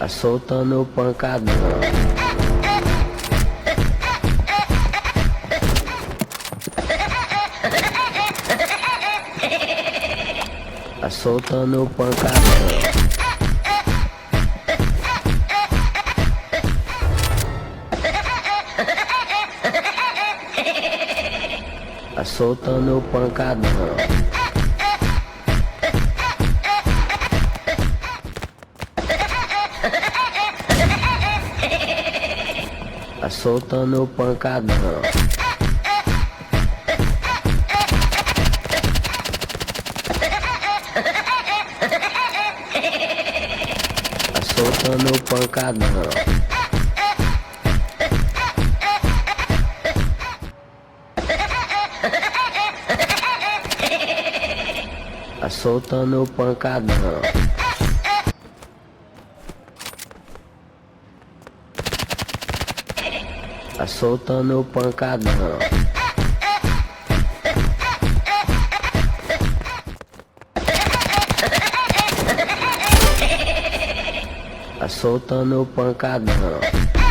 soltando pancadão. Soltando pancadão. Soltando pancadão. Soltando pancadão. Soltando pancadão. Soltando pancadão. Soltando pancadão. Soltando pancadão.